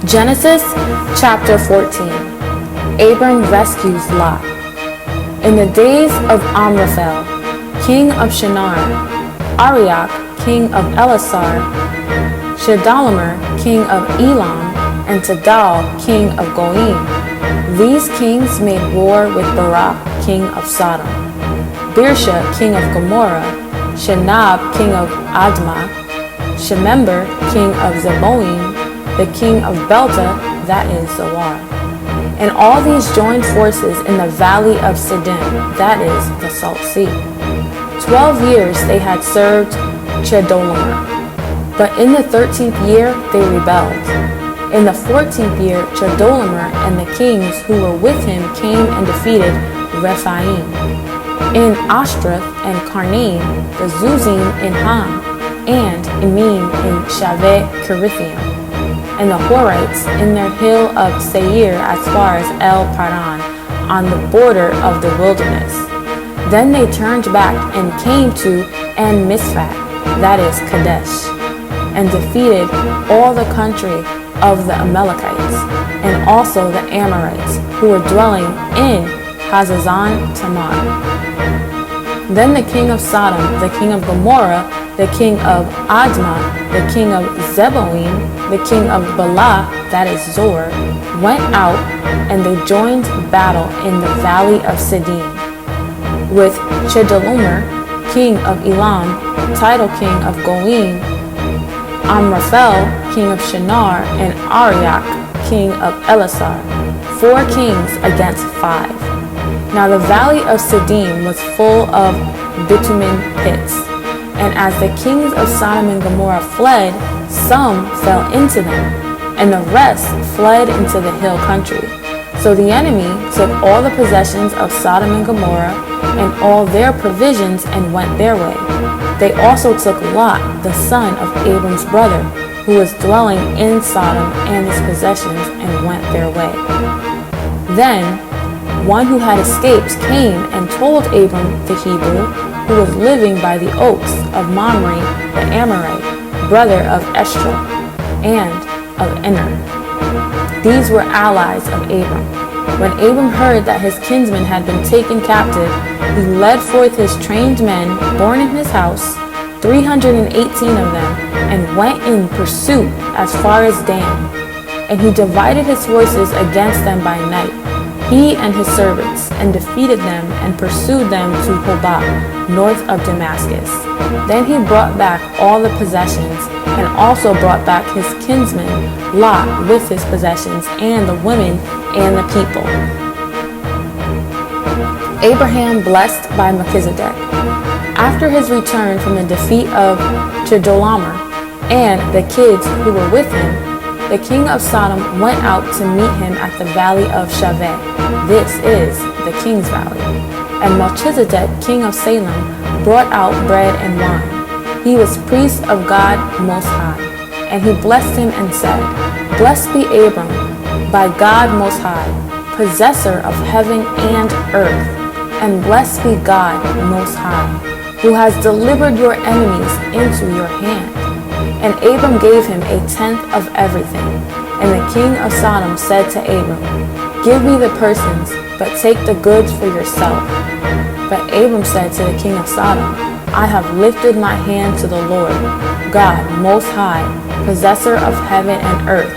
Genesis chapter 14. Abram rescues Lot. In the days of Amraphel, king of Shinar, Arioch, king of Elasar, Chedorlaomer, king of Elam, and Tidal, king of Goyim. These kings made war with Barak, king of Sodom, Birsha, king of Gomorrah, Shenab, king of Admah, Shemember, king of Zeboim, the king of Belta, that is Zoar. And all these joined forces in the valley of Siddim, that is the Salt Sea. 12 years they had served Chedorlaomer, but in the 13th year they rebelled. In the 14th year, Chedorlaomer and the kings who were with him came and defeated Rephaim in Ashtaroth and Karnaim, the Zuzim in Ham, and Emim in Shaveh Kiriathaim, and the Horites in their hill of Seir as far as El Paran, on the border of the wilderness. Then they turned back and came to En Misfat, that is Kadesh, and defeated all the country of the Amalekites, and also the Amorites, who were dwelling in Hazazon Tamar. Then the king of Sodom, the king of Gomorrah, the king of Admah, the king of Zeboim, the king of Bela, that is Zor, went out, and they joined battle in the valley of Siddim, with Chedorlaomer, king of Elam, Tidal, king of Goyim, Amraphel, king of Shinar, and Arioch, king of Elasar, 4 kings against 5. Now the valley of Siddim was full of bitumen pits, and as the kings of Sodom and Gomorrah fled, some fell into them, and the rest fled into the hill country. So the enemy took all the possessions of Sodom and Gomorrah and all their provisions and went their way. They also took Lot, the son of Abram's brother, who was dwelling in Sodom, and his possessions, and went their way. Then one who had escaped came and told Abram the Hebrew, who was living by the oaks of Mamre the Amorite, brother of Eshcol, and of Ener. These were allies of Abram. When Abram heard that his kinsmen had been taken captive, he led forth his trained men born in his house, 318 of them, and went in pursuit as far as Dan. And he divided his forces against them by night, he and his servants, and defeated them and pursued them to Hobah, north of Damascus. Then he brought back all the possessions, and also brought back his kinsman Lot with his possessions, and the women and the people. Abraham blessed by Melchizedek. After his return from the defeat of Chedorlaomer and the kids who were with him, the king of Sodom went out to meet him at the valley of Shaveh. This is the king's valley. And Melchizedek, king of Salem, brought out bread and wine. He was priest of God Most High. And he blessed him and said, Blessed be Abram by God Most High, possessor of heaven and earth. And blessed be God Most High, who has delivered your enemies into your hand. And Abram gave him 1/10 of everything. And the king of Sodom said to Abram, Give me the persons, but take the goods for yourself. But Abram said to the king of Sodom, I have lifted my hand to the Lord, God Most High, possessor of heaven and earth,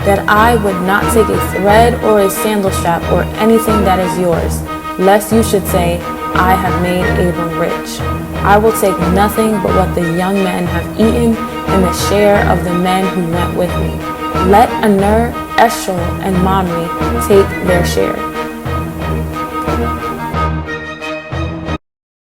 that I would not take a thread or a sandal strap or anything that is yours, lest you should say, I have made Abram rich. I will take nothing but what the young men have eaten and the share of the men who went with me. Let Aner, Eshcol, and Mamre take their share.